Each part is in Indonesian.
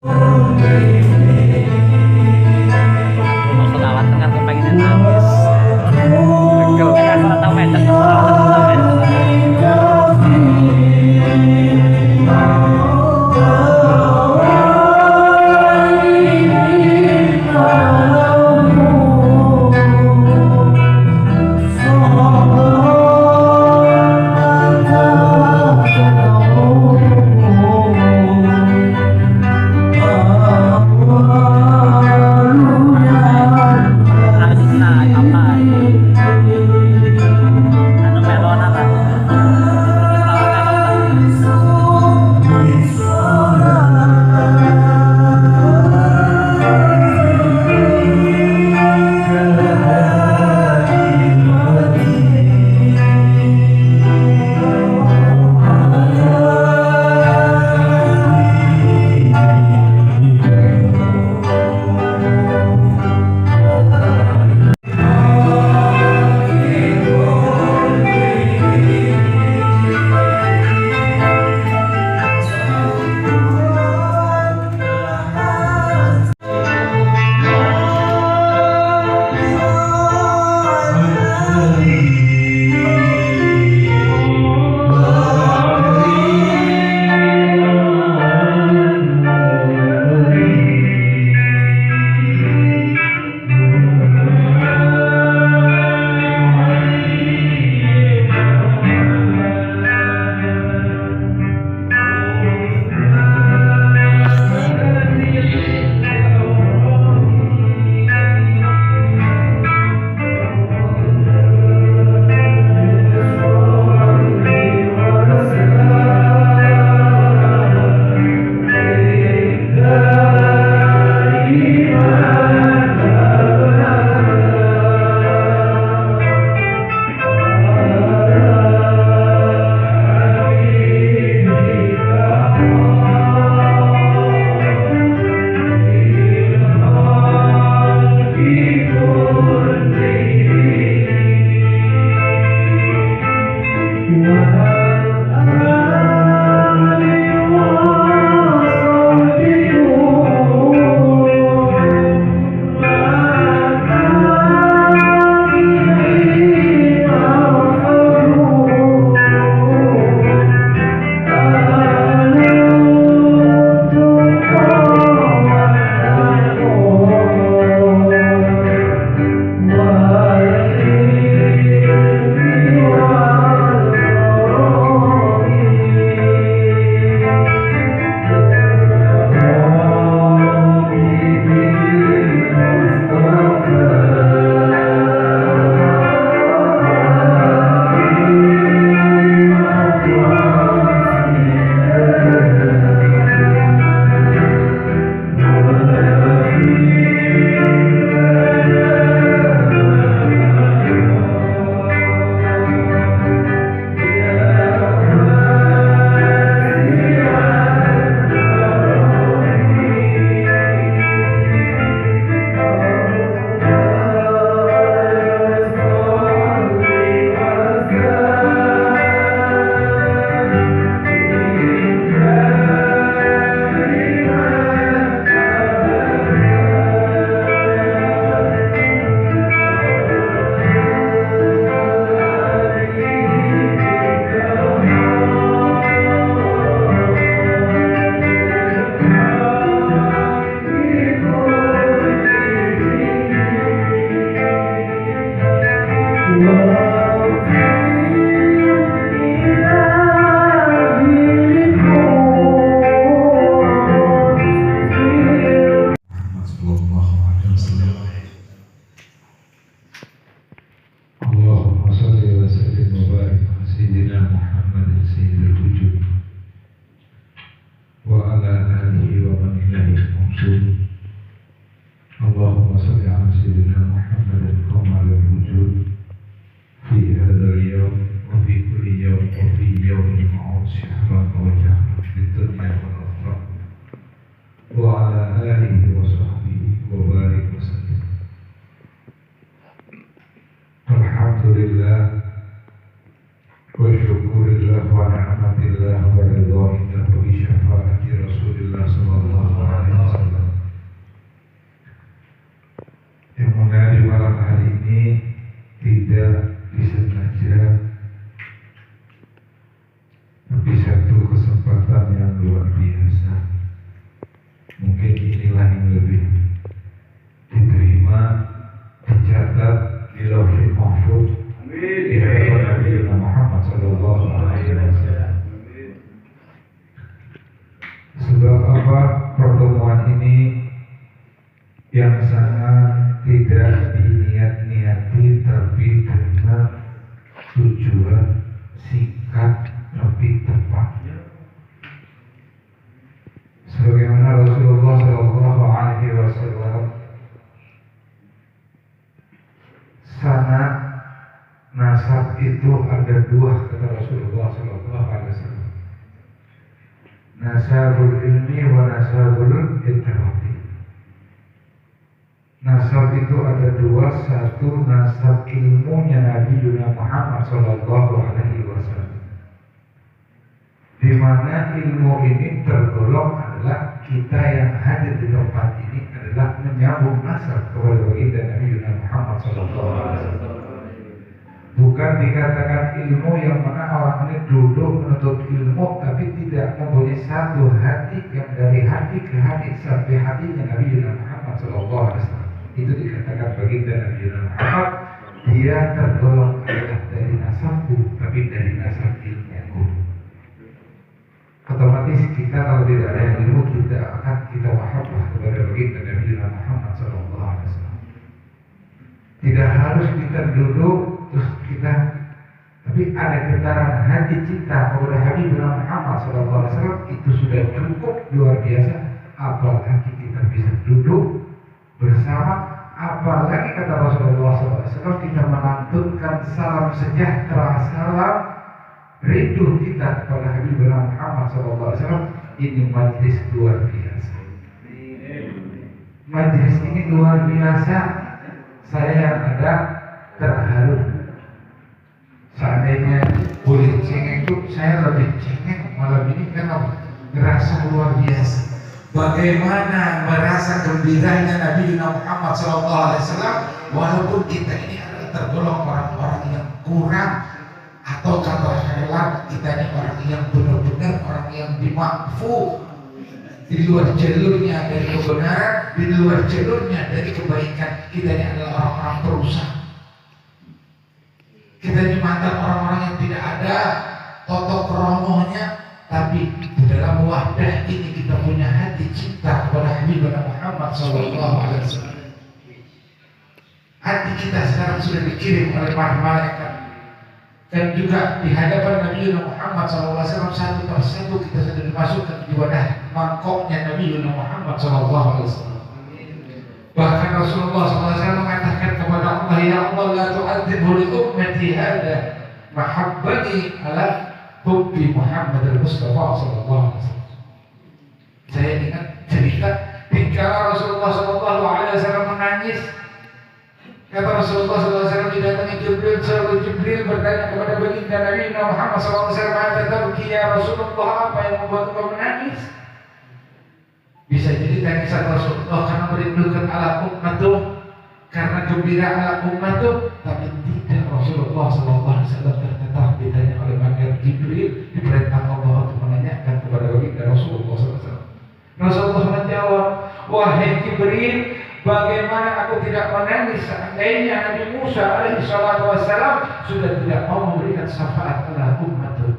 Mau selawat kan kepengen nangis. Bekel kan ora tau mencet selawat ora tau mencet. Harus naik apa? Anu melonan lah. Selawat melon lah. الله ونعمة الله ورضائه وبشفاعة رسول الله صلى الله عليه yang sangat tidak diniat-niati tapi dengan tujuan singkat tapi tepat. Sebagaimana Rasulullah Shallallahu Alaihi Wasallam sanad nasab itu ada dua, kata Rasulullah Shallallahu Alaihi Wasallam. Nasabul ilmi wa nasabul itirati. Nasab itu ada dua, satu nasab ilmunya Nabi Muhammad Shallallahu Alaihi Wasallam, di mana ilmu ini tergolong adalah kita yang hadir di tempat ini adalah menyambung nasab kepada baginda Nabi Muhammad Shallallahu Alaihi Wasallam. Bukan dikatakan ilmu yang mana orang ini duduk menuntut ilmu tapi tidak mempunyai satu hati yang dari hati ke hati sampai hatinya Nabi Muhammad Shallallahu Alaihi Wasallam. Itu dikatakan baginda Nabi Muhammad, dia tergolong adalah dari nasabku tapi dari nasab ilmuku. Otomatis kita kalau tidak ada ilmu kita mahabbah kepada baginda Nabi Muhammad Shallallahu Alaihi Wasallam. Tidak harus kita duduk terus kita, tapi ada getaran hati cinta kepada Habib Muhammad Shallallahu Alaihi Wasallam, itu sudah cukup luar biasa. Apalagi kita bisa duduk bersama, apalagi kata Rasulullah SAW kita melantunkan salam sejahtera, salam rindu kita kepada Habib Muhammad SAW. Ini majlis luar biasa. Majlis ini luar biasa. Saya yang ada terharu. Seandainya boleh cengeng itu saya lebih cengeng malam ini karena merasa luar biasa. Bagaimana merasa gembiranya Nabi Muhammad SAW, walaupun kita ini adalah tergolong orang-orang yang kurang, atau contoh hewan, kita ini orang yang benar-benar orang yang dimakfu, di luar jalurnya dari kebenaran, di luar jalurnya dari kebaikan. Kita ini adalah orang-orang perusak. Kita ini mantan orang-orang yang tidak ada toto keromohnya, tapi di dalam wadah ini kita punya hati cinta kepada Habib Muhammad SAW. Hati kita sekarang sudah dikirim oleh para malaikat, dan juga di hadapan Nabi Muhammad SAW satu persatu kita sudah dimasukkan di wadah mangkoknya Nabi Muhammad SAW. Bahkan Rasulullah SAW mengatakan kepada Allah, ya Allah, la tu'adzibhu li ummati hadha mahabbati ala hubbi Muhammad al-Mustafa sallallahu alaihi wasallam. Saya ingat cerita ketika Rasulullah sallallahu alaihi wasallam menangis. Kata Rasulullah sallallahu alaihi wasallam, didatangi Jibril bertanya kepada baginda Nabi Muhammad sallallahu alaihi wasallam, "Mata tabki ya Rasulullah, apa yang membuat engkau menangis?" Bisa jadi tangisan Rasulullah karena merindukan ala ummatuh, karena gembira ala ummatuh, tapi tidak. Rasulullah sallallahu alaihi wasallam tertetap ditanya oleh malaikat Jibril, diperintah Allah untuk menanyakan kepada baginda Rasulullah SAW. Rasulullah menjawab, wahai Jibril, bagaimana aku tidak menangis seandainya Nabi Musa alaihi salatu wassalam sudah tidak mau memberikan syafaat ala umatku.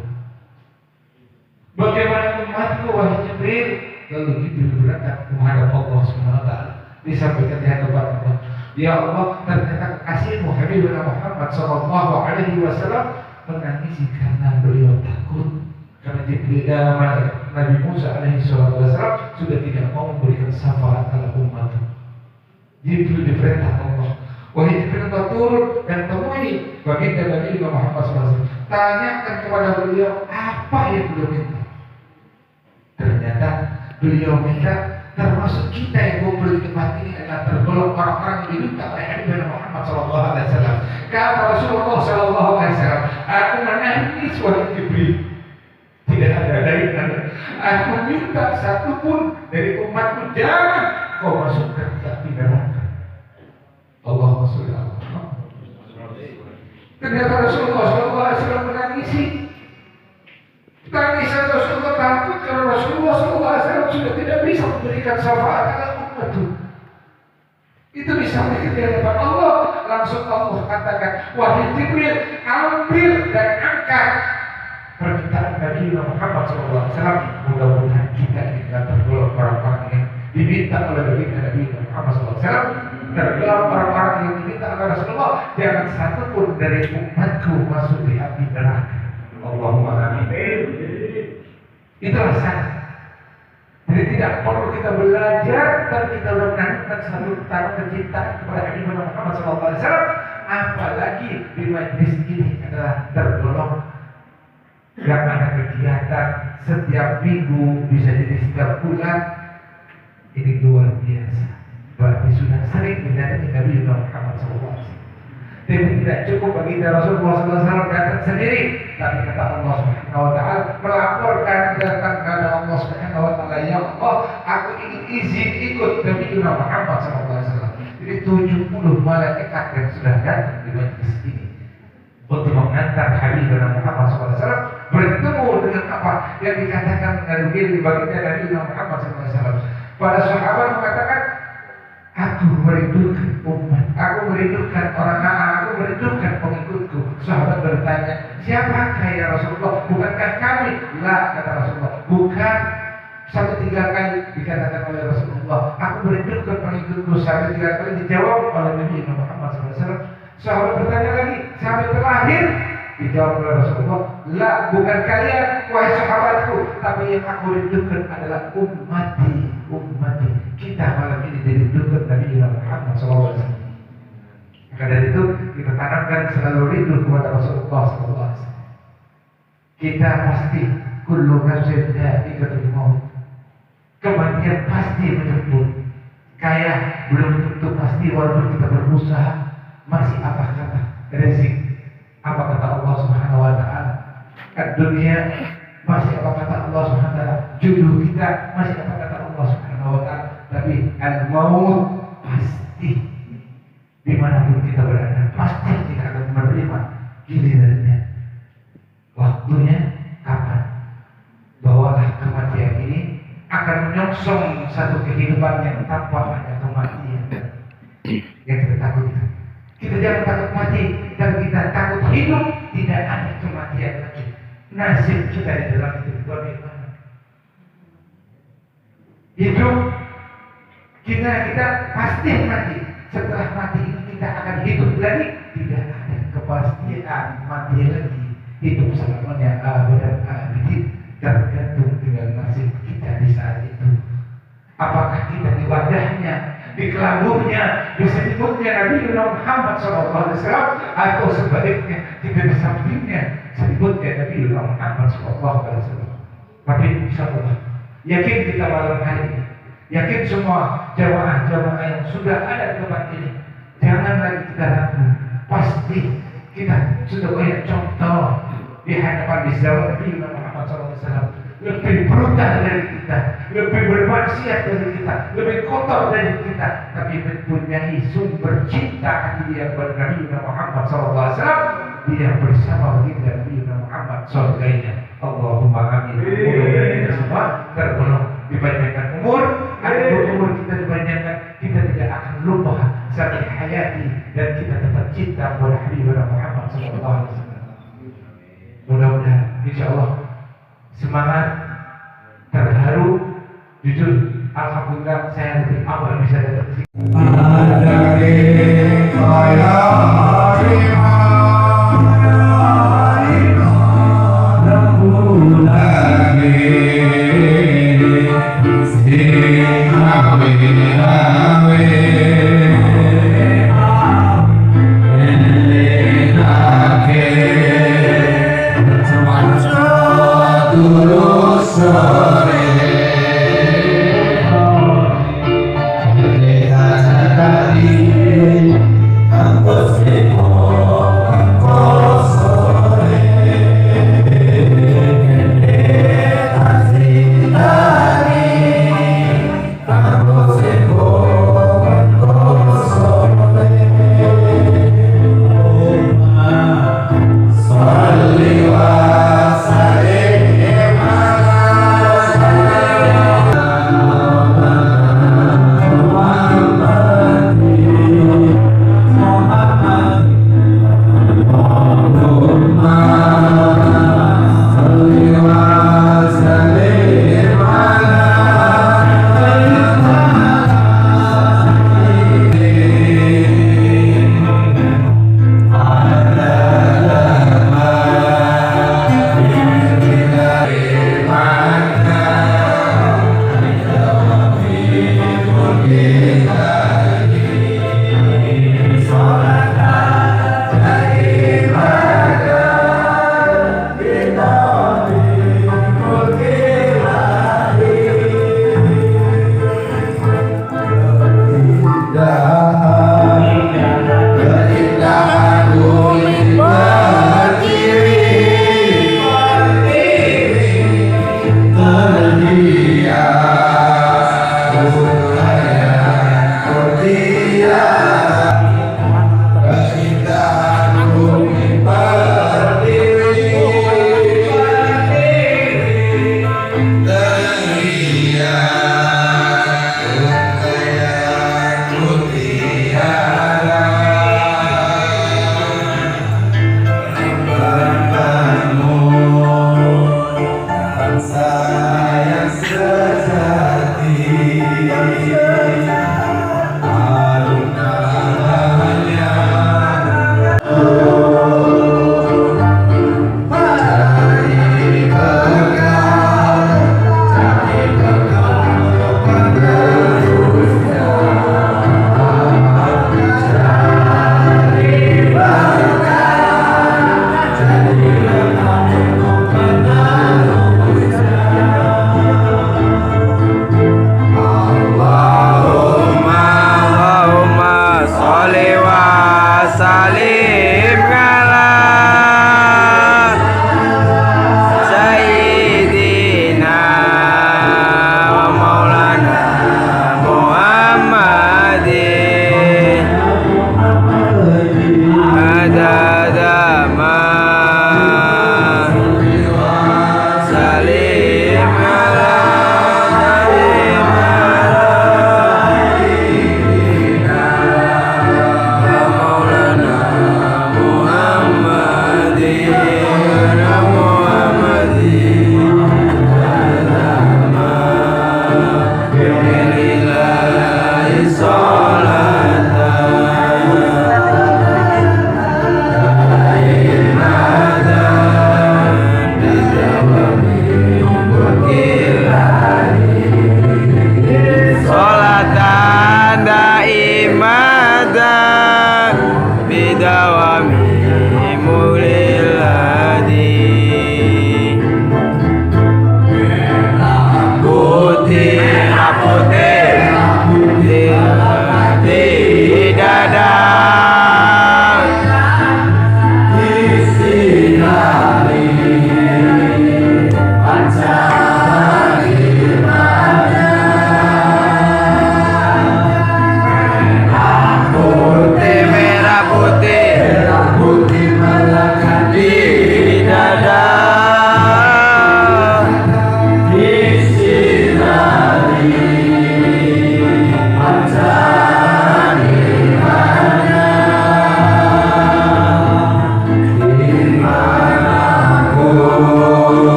Bagaimana umatku, wahai Jibril? Lalu Jibril berkata menghadap Allah SWT, disampaikan di hadapan Allah, ya Allah, ternyata kekasihmu Habib Muhammad Sallallahu Alaihi Wasallam menangisi karena beliau takut, karena Jibril Nabi Musa Alaihi Wasallam sudah tidak mau memberikan syafaat ala umat. Jibril diperintah Allah, wahai Jibril, turun dan temui baginda Nabi Muhammad SAW. Tanyakan kepada beliau apa yang beliau minta. Ternyata beliau minta termasuk kita yang kumpul di tempat ini adalah tergolong orang-orang yang diminta oleh Habib Muhammad Sallallahu Alaihi Wasallam. Kata Rasulullah Sallallahu Alaihi Wasallam, aku menangis wahai Jibril, tidak ada dari mana. Aku minta satupun dari umatku jangan kau masukkan ke api neraka. Allahumma sholli ala Muhammad. Ternyata Rasulullah Sallallahu Alaihi Wasallam menangisi. Tangisan Rasulullah takut karena Rasulullah SAW sudah tidak bisa memberikan syafaat ala umat itu. Itu disampaikan di hadapan Allah. Langsung Allah katakan, wahai Jibril, ambil dan angkat permintaan Nabi Muhammad SAW. Mudah-mudahan kita ini tidak tergolong orang-orang yang diminta oleh Nabi Muhammad. Muhammad SAW. Tergelar orang-orang yang diminta oleh Rasulullah, jangan satu pun dari umatku masuk di api neraka. Allahumma amin. Itulah syarat. Jadi tidak perlu kita belajar, tapi kita sudah menanamkan satu taruh kecintaan kepada Nabi Muhammad SAW. Apalagi di majlis ini adalah tergolong yang ada kegiatan setiap minggu, bisa jadi setiap bulan. Ini luar biasa. Berarti sudah sering mendatangi Nabi Muhammad SAW. Jadi tidak cukup bagi Rasulullah SAW datang sendiri, tapi kata Allah Subhanahu Wa Taala melaporkan datang kepada Allah Subhanahu Wa Taala, ya Allah, aku ingin izin ikut Nabi Muhammad SAW. Jadi 70 malaikat yang sudah datang di majlis ini untuk mengantar Habib Muhammad SAW bertemu dengan apa yang dikatakan dari baginda Nabi Muhammad SAW. Para sahabat mengatakan, aku merindukan umat, aku merindukan aku merindukan pengikutku. Sahabat bertanya, siapakah ya Rasulullah? Bukankah kami? La, kata Rasulullah, bukan. Sampai 3 kali dikatakan oleh Rasulullah, aku merindukan pengikutku. Sampai 3 kali dijawab oleh Nabi Muhammad SAW. Sahabat bertanya lagi, sampai terakhir dijawab oleh Rasulullah, la, bukan kalian wahai sahabatku, tapi yang aku rindukan adalah ummati. Kita malam ini dirindukan Nabi Muhammad SAW. Maka dari itu kita tanamkan selalu rindu kepada Rasulullah SAW. Kita pasti kullu nafsin dha'iqatul maut. Kematian pasti menjemput. Kaya belum tentu pasti, walaupun kita berusaha. Masih apa kata rezeki? Apa kata Allah Subhanahu Wa Taala? Dunia masih apa kata Allah Subhanahu Wa Taala? Jodoh kita masih apa kata Allah Subhanahu Wa Taala? Tapi al-maut pasti dimanapun kita berada, pasti kita akan menerima gilirannya. Waktunya kapan? Bawalah kematian ini akan menyongsong satu kehidupan yang tanpa ada kematian yang kita takutkan. Kita jangan takut mati, tapi kita takut hidup tidak ada kematian lagi. Nasib kita di dalam hidup bagaimana? Hidup kita pasti mati. Setelah mati kita akan hidup lagi. Tidak ada kepastian mati lagi. Hidup selamanya abadan abidin, tergantung dengan nasib kita di saat itu. Apakah kita di wadahnya, di kelabunya, di selimutnya Nabi Muhammad SAW, atau sebaliknya kita di sampingnya selimutnya Nabi Muhammad SAW. Tapi insyaallah yakin kita malam hari ini, yakin semua jamaah-jamaah yang sudah ada di tempat ini, jangan lagi kita ragu. Pasti kita sudah banyak contoh di hadapan di zaman Nabi Muhammad SAW. Lebih brutal dari kita, lebih bermaksiat dari kita, lebih kotor dari kita, tapi mempunyai sumber cinta hati dia kepada Nabi Muhammad SAW. Dia bersama baginda Nabi Muhammad surganya. Allahumma amin. Mudah-mudahan kita semua tergolong dipanjangkan umur. Adapun umur kita dipanjangkan, kita tidak akan lupa sampai hayati, dan kita tetap cinta kepada Nabi Muhammad SAW. Mudah-mudahan insyaallah semangat, terharu, jujur, alhamdulillah saya lebih awal bisa datang ke sini.